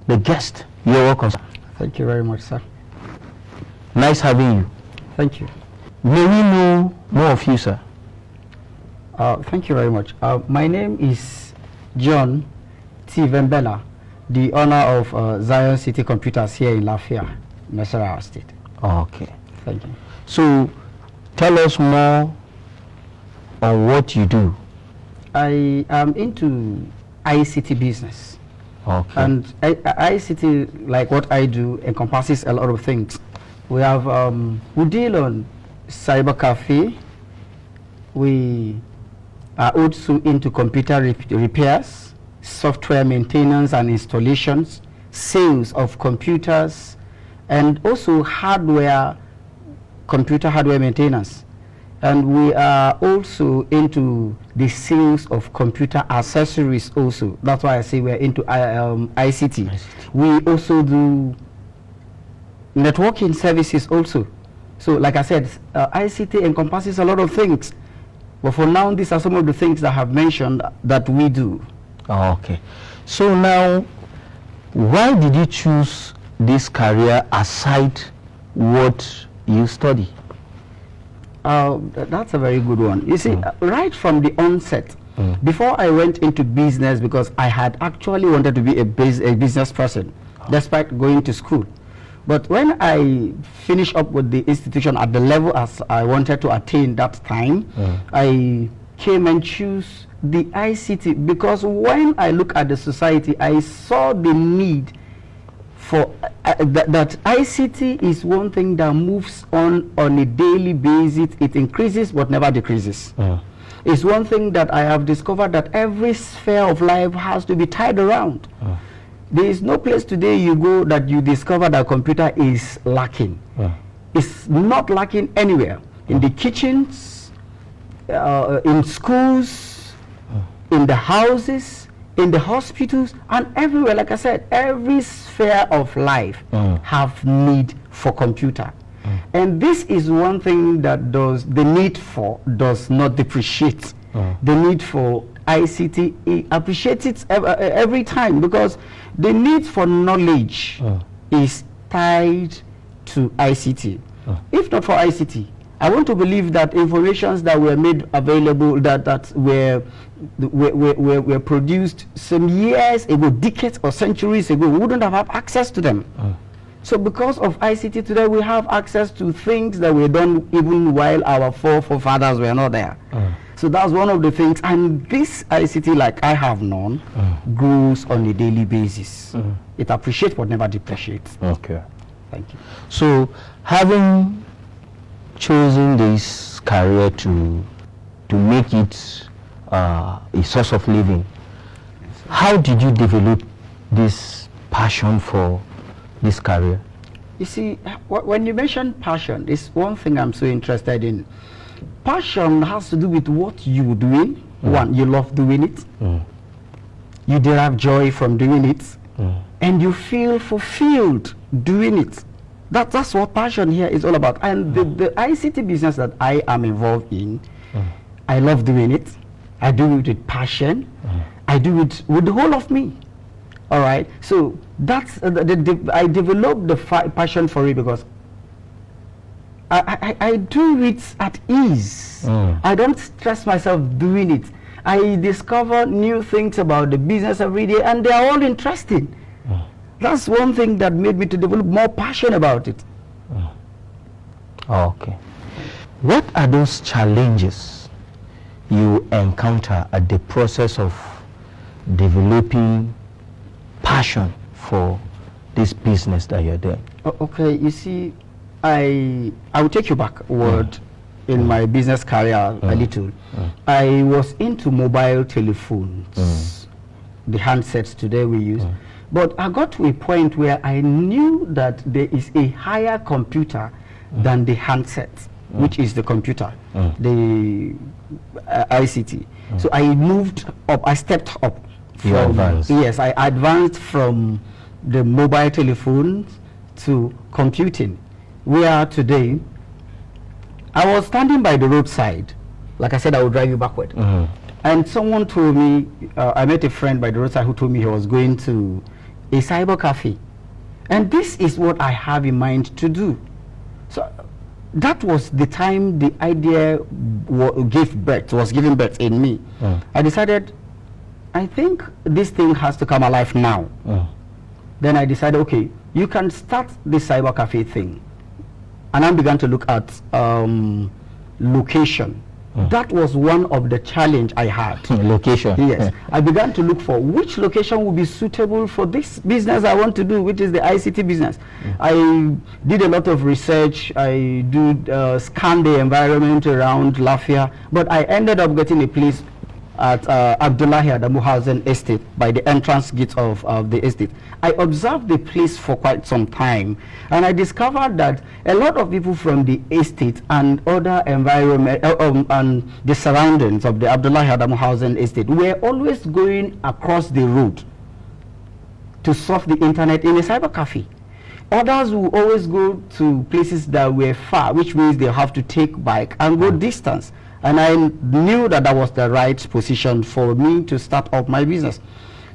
the guest. You're welcome, sir. Thank you very much, sir. Nice having you. Thank you. May we know more of you, sir? Thank you very much. My name is John T. Vembela, the owner of Zion City Computers here in Lafayette, Nasarawa State. Okay. Thank you. So, tell us more on what you do. I am into ICT business. Okay. And ICT, like what I do, encompasses a lot of things. We have, we deal on cyber cafe. We are also into computer repairs, software maintenance and installations, sales of computers, and also hardware, computer hardware maintenance. And we are also into the sales of computer accessories also. That's why I say we're into ICT. We also do networking services also. So like I said, ICT encompasses a lot of things. But for now, these are some of the things that I have mentioned that we do. Okay. So now, why did you choose this career aside what you study? That's a very good one. You see, right from the onset, before I went into business, because I had actually wanted to be a business person, despite going to school. But when I finished up with the institution at the level as I wanted to attain that time, I came and chose the ICT, because when I look at the society, I saw the need for that ICT is one thing that moves on a daily basis. It increases but never decreases. It's one thing that I have discovered, that every sphere of life has to be tied around. There is no place today you go that you discover that computer is lacking. It's not lacking anywhere. In the kitchens, in schools, in the houses, in the hospitals, and everywhere. Like I said, every sphere of life have need for computer. And this is one thing that the need for does not depreciate. The need for ICT appreciates it every time, because the need for knowledge is tied to ICT. If not for ICT, I want to believe that informations that were made available, that were produced some years ago, decades or centuries ago, we wouldn't have access to them. So because of ICT today, we have access to things that were done even while our forefathers were not there. So that's one of the things. And this ICT, like I have known, grows on a daily basis. It appreciates but never depreciates. Okay. Thank you. So, having chosen this career to make it a source of living, how did you develop this passion for this career? You see, when you mention passion, it's one thing I'm so interested in. Passion has to do with what you're doing. One, you love doing it. You derive joy from doing it. And you feel fulfilled doing it. That's what passion here is all about. And the ICT business that I am involved in, I love doing it. I do it with passion. I do it with the whole of me. All right. So that's I developed the passion for it because I do it at ease. I don't stress myself doing it. I discover new things about the business every day, and they are all interesting. That's one thing that made me to develop more passion about it. Okay. What are those challenges you encounter at the process of developing passion for this business that you're doing? Okay, you see, I will take you backward in my business career a little. I was into mobile telephones, the handsets today we use. But I got to a point where I knew that there is a higher computer than the handset, which is the computer, the ICT. So I moved up, I stepped up. Yes, I advanced from the mobile telephones to computing. We are today. I was standing by the roadside. Like I said, I would drive you backward. And someone told me, I met a friend by the roadside who told me he was going to a cyber cafe. And this is what I have in mind to do. So that was the time the idea was giving birth in me. I decided, I think this thing has to come alive now. Then I decided, okay, you can start the cyber cafe thing. And I began to look at location. That was one of the challenge I had. Location. Yes. I began to look for which location would be suitable for this business I want to do, which is the ICT business. I did a lot of research. I scanned the environment around Lafia, but I ended up getting a place at Abdullahi Adamu Housing Estate, by the entrance gate of the estate. I observed the place for quite some time, and I discovered that a lot of people from the estate and other environment and the surroundings of the Abdullahi Adamu Housing Estate were always going across the road to surf the internet in a cyber cafe. Others will always go to places that were far, which means they have to take bike and go distance. And I knew that that was the right position for me to start up my business.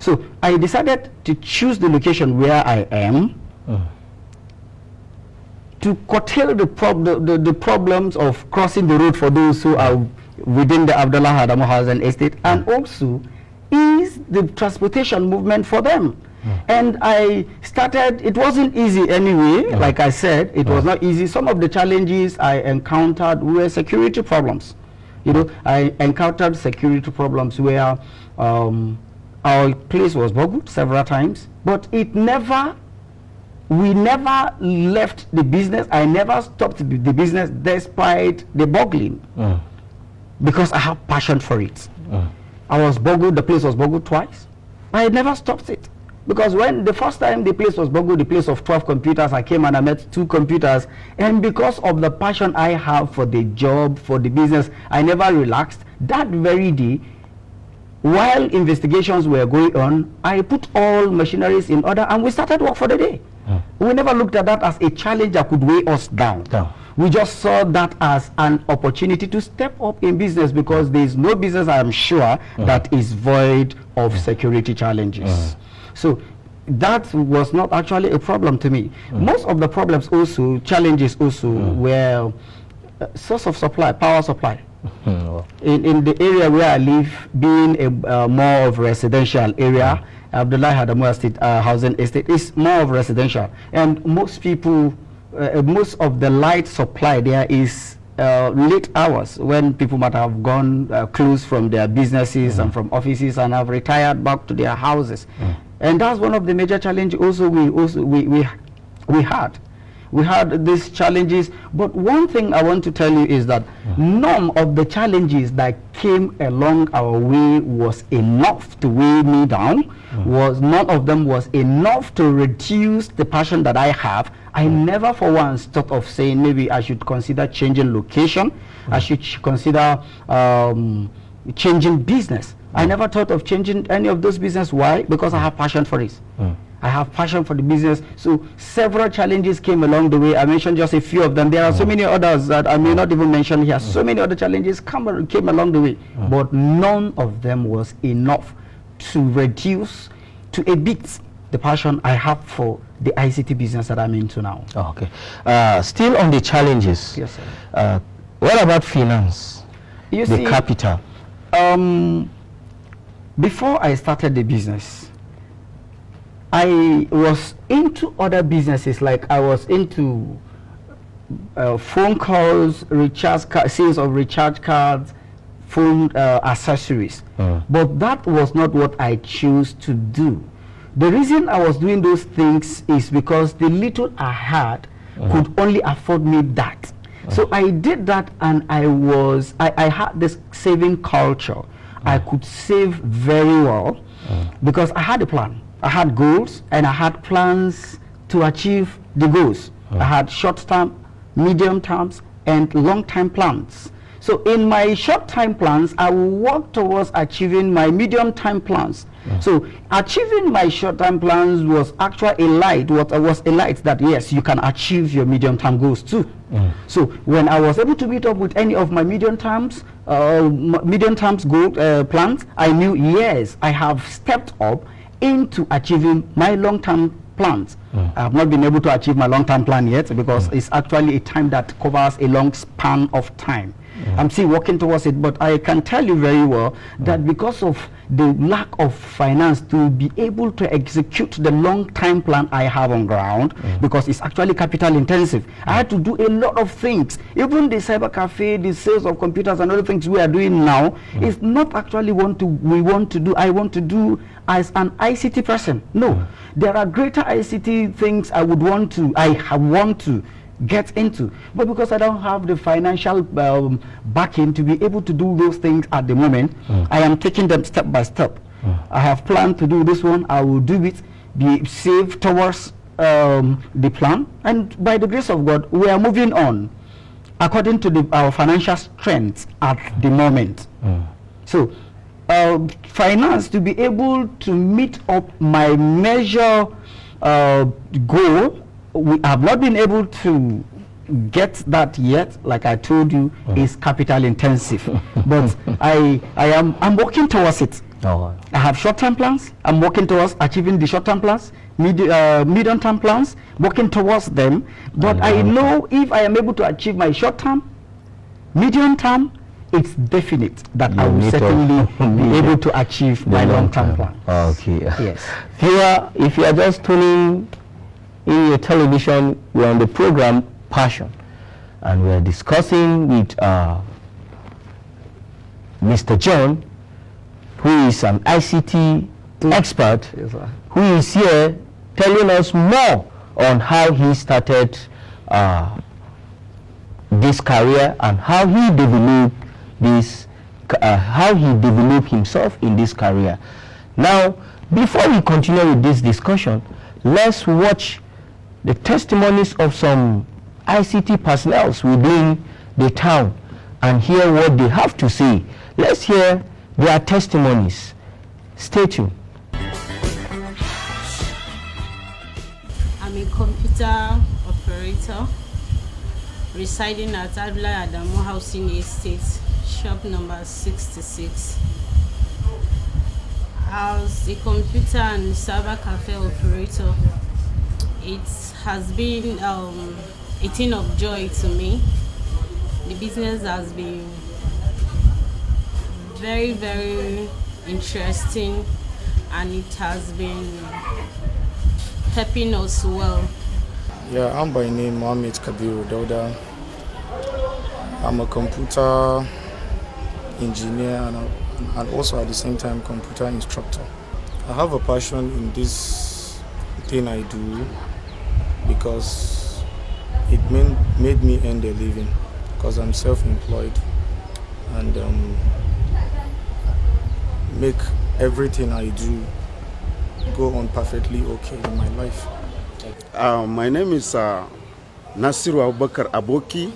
So I decided to choose the location where I am to curtail the problems of crossing the road for those who are within the Abdullah Adamu Housing Estate, and also ease the transportation movement for them. And I started, it wasn't easy anyway, like I said, it was not easy. Some of the challenges I encountered were security problems. You know, I encountered security problems where our place was burgled several times, but we never left the business. I never stopped the business despite the burgling, because I have passion for it. I was burgled, the place was burgled twice. I never stopped it. Because when the first time the place was burgled, the place of 12 computers, I came and I met 2 computers. And because of the passion I have for the job, for the business, I never relaxed. That very day, while investigations were going on, I put all machineries in order and we started work for the day. We never looked at that as a challenge that could weigh us down. We just saw that as an opportunity to step up in business, because there is no business, I am sure, that is void of security challenges. So that was not actually a problem to me. Most of the problems also, challenges also, were source of supply, power supply. In the area where I live, being a more of residential area, Abdullahi Adamu Estate, Housing Estate is more of residential. And most people, most of the light supply there is late hours, when people might have gone closed from their businesses and from offices and have retired back to their houses. And that's one of the major challenges also we had. We had these challenges, but one thing I want to tell you is that none of the challenges that came along our way was enough to weigh me down. None of them was enough to reduce the passion that I have. I never for once thought of saying maybe I should consider changing location. I should consider changing business. I never thought of changing any of those business. Why? Because I have passion for it. I have passion for the business. So several challenges came along the way. I mentioned just a few of them. There are so many others that I may not even mention here. So many other challenges came along the way, but none of them was enough to reduce to a bit the passion I have for the ICT business that I'm into now. Okay. Still on the challenges. Yes, sir. What about finance? You the see, capital. Before I started the business, I was into other businesses. Like I was into phone calls, sales of recharge cards, phone accessories. But that was not what I chose to do. The reason I was doing those things is because the little I had could only afford me that. So I did that, and I had this saving culture. I could save very well because I had a plan. I had goals, and I had plans to achieve the goals. I had short-term, medium-terms, and long-term plans. So in my short-term plans, I will work towards achieving my medium-term plans. So achieving my short-term plans was actually a light. What was a light that yes, you can achieve your medium-term goals too. So when I was able to meet up with any of my medium-term goal plans, I knew yes, I have stepped up into achieving my long-term plans. I have not been able to achieve my long-term plan yet because it's actually a time that covers a long span of time. I'm still working towards it, but I can tell you very well that because of the lack of finance to be able to execute the long-term plan I have on ground, because it's actually capital intensive, I had to do a lot of things. Even the cyber cafe, the sales of computers and other things we are doing now is not actually I want to do as an ICT person. No, there are greater ICT things I want to get into, but because I don't have the financial backing to be able to do those things at the moment, I am taking them step by step. I have planned to do this one, I will do it, be saved towards the plan, and by the grace of God, we are moving on according to our financial strength at the moment. So finance to be able to meet up my major goal, we have not been able to get that yet. Like I told you, is capital intensive, but I'm working towards it. I have short-term plans. I'm working towards achieving the short-term plans, medium-term plans, working towards them. But I know if I am able to achieve my short-term, medium-term, it's definite that I will certainly be able to achieve my long-term plan. Okay. Yes. Viewer, if you are just tuning in your television, we're on the program Passion, and we're discussing with Mr. John, who is an ICT expert, who is here telling us more on how he started this career and how he developed himself in this career. Now, before we continue with this discussion, let's watch the testimonies of some ICT personnel within the town and hear what they have to say. Let's hear their testimonies. Stay tuned. I'm a computer operator residing at Adla Adamu Housing Estate, shop number 66. As a computer and server cafe operator, it has been a thing of joy to me. The business has been very, very interesting, and it has been helping us well. Yeah, I'm by name Mohammed Kabiru Dauda. I'm a computer engineer and also at the same time computer instructor. I have a passion in this thing I do because it made me earn a living, because I'm self-employed and make everything I do go on perfectly okay in my life. My name is Nasiru Abubakar Aboki.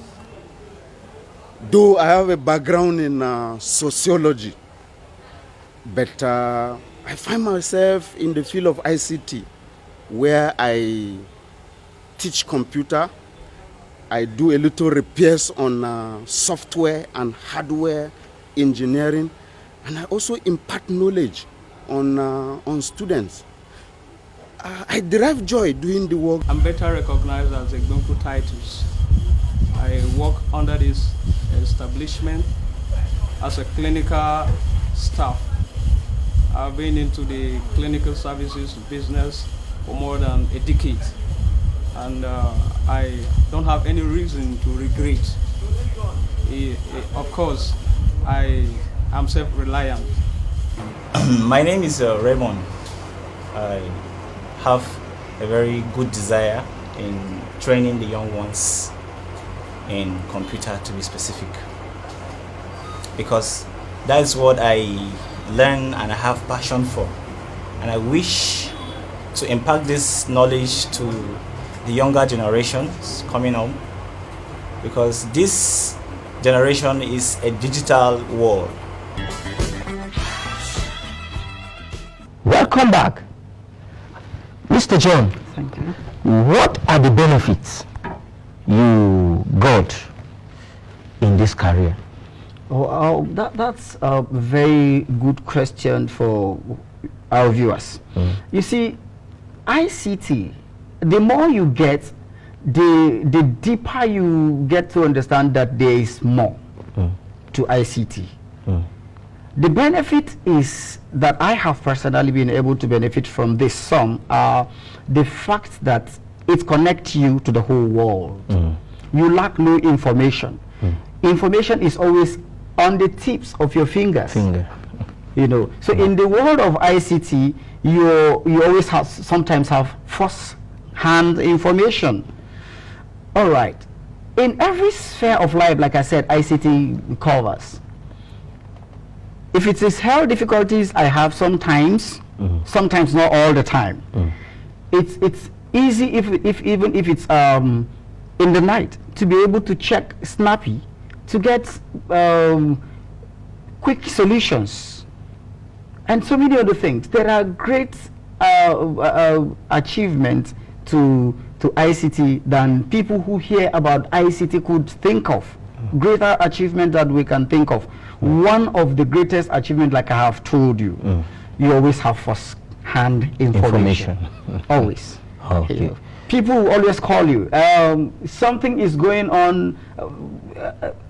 Though I have a background in sociology, but I find myself in the field of ICT, where I teach computer. I do a little repairs on software and hardware engineering, and I also impart knowledge on students. I derive joy doing the work. I'm better recognized as a Gonku Titus. I work under this establishment as a clinical staff. I've been into the clinical services business for more than a decade, and I don't have any reason to regret. Of course, I am self-reliant. My name is Raymond. I have a very good desire in training the young ones in computer, to be specific, because that is what I learn and I have passion for, and I wish to impart this knowledge to the younger generations coming up, because this generation is a digital world. Welcome back. Mr. John, Thank you. what are the benefits you got in this career? That's a very good question for our viewers. You see, ICT, the more you get, the deeper you get to understand that there is more to ICT. The benefit is that I have personally been able to benefit from this some are the fact that it connects you to the whole world. You lack no information. Information is always on the tips of your fingers. You know, so in the world of ICT, you always sometimes have first-hand information. All right. In every sphere of life, like I said, ICT covers. If it is health difficulties, I have sometimes, sometimes not all the time. It's easy even if it's in the night to be able to check snappy to get quick solutions and so many other things. There are great achievements to ICT than people who hear about ICT could think of. Greater achievement that we can think of. One of the greatest achievements, like I have told you, you always have first-hand information. Always. Okay. You know, people will always call you. Something is going on.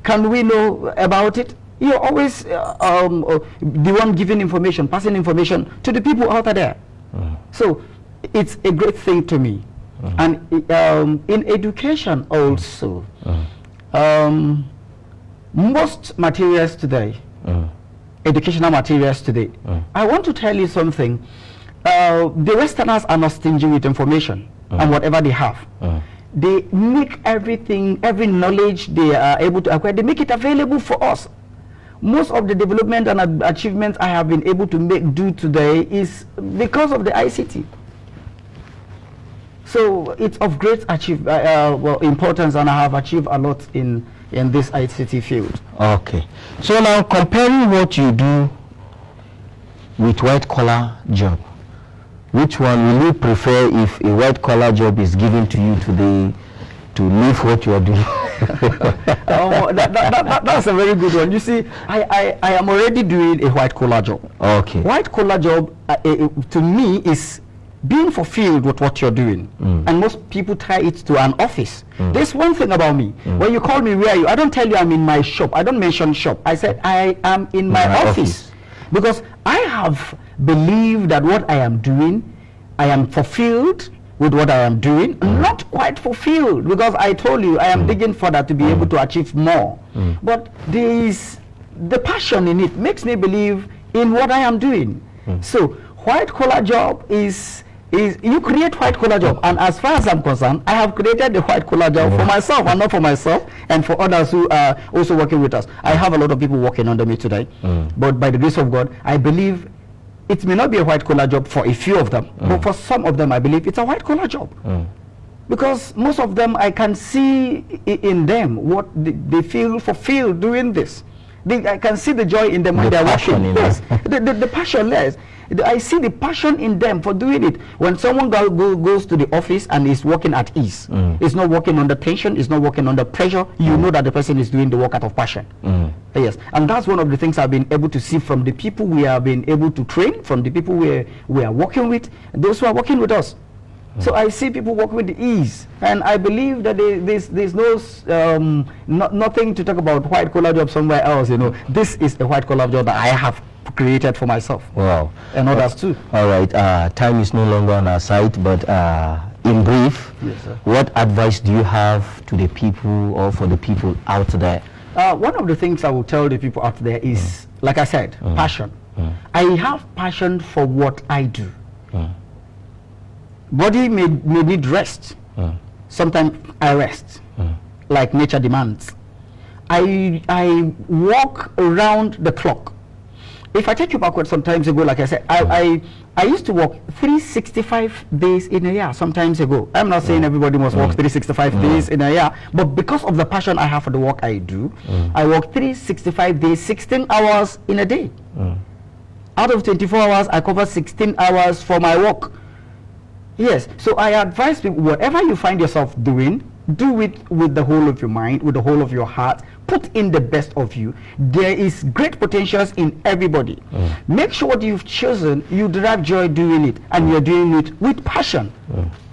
Can we know about it? You're always the one giving information, passing information to the people out there. So it's a great thing to me. And in education also, most materials today, educational materials today, I want to tell you something. The Westerners are not stingy with information and whatever they have. They make everything, every knowledge they are able to acquire, they make it available for us. Most of the development and achievements I have been able to do today is because of the ICT. So it's of great importance, and I have achieved a lot in this ICT field. Okay. So now comparing what you do with white collar job, which one will you prefer if a white collar job is given to you today to leave what you are doing? That's a very good one. You see, I am already doing a white collar job. Okay. White collar job to me is being fulfilled with what you're doing. And most people tie it to an office. There's one thing about me. When you call me, where are you? I don't tell you I'm in my shop. I don't mention shop. I said I am in my office. Because I have believed that what I am doing, I am fulfilled with what I am doing. Not quite fulfilled, because I told you I am digging further to be able to achieve more. But there is the passion in it makes me believe in what I am doing. So white collar job is you create white collar job, and as far as I'm concerned, I have created the white collar job for myself, and not for myself, and for others who are also working with us. I have a lot of people working under me today, but by the grace of God, I believe it may not be a white collar job for a few of them, but for some of them, I believe it's a white collar job. Because most of them, I can see in them what they feel fulfilled doing this. I can see the joy in them when they're working. Yes, the passion, yes. I see the passion in them for doing it. When someone goes to the office and is working at ease, is not working under tension, is not working under pressure, you know that the person is doing the work out of passion. Yes, and that's one of the things I've been able to see from the people we have been able to train, from the people we are working with, those who are working with us. So I see people work with ease, and I believe that there's no nothing to talk about white collar job somewhere else. You know, this is a white collar job that I have created for myself. Wow. And others too. All right. Time is no longer on our side, but in brief, yes, sir. What advice do you have to the people or for the people out there? One of the things I will tell the people out there is, like I said, passion. I have passion for what I do. Body may need rest. Sometimes I rest, like nature demands. I walk around the clock. If I take you backward some times ago, like I said, I used to work 365 days in a year some times ago. I'm not saying everybody must work 365 days in a year, but because of the passion I have for the work I do, I work 365 days, 16 hours in a day. Out of 24 hours, I cover 16 hours for my work. Yes, so I advise people, whatever you find yourself doing, do it with the whole of your mind, with the whole of your heart. Put in the best of you. There is great potentials in everybody. Make sure what you've chosen, you derive joy doing it, and you're doing it with passion.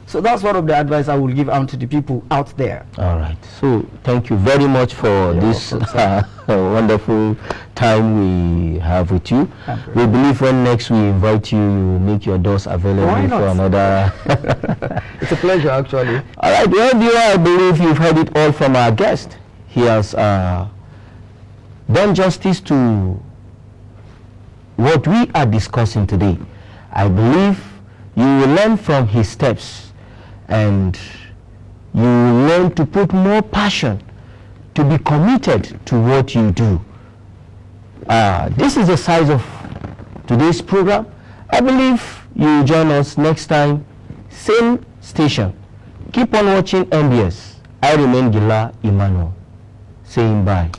So that's one of the advice I will give out to the people out there. All right. So thank you very much for this wonderful time we have with you. We believe when next we invite you, you make your doors available for another. It's a pleasure, actually. All right. Well, viewer, I believe you've heard it all from our guest. He has done justice to what we are discussing today. I believe you will learn from his steps, and you will learn to put more passion, to be committed to what you do. This is the size of today's program. I believe you will join us next time, same station. Keep on watching MBS. I remain Gila Emmanuel, saying bye.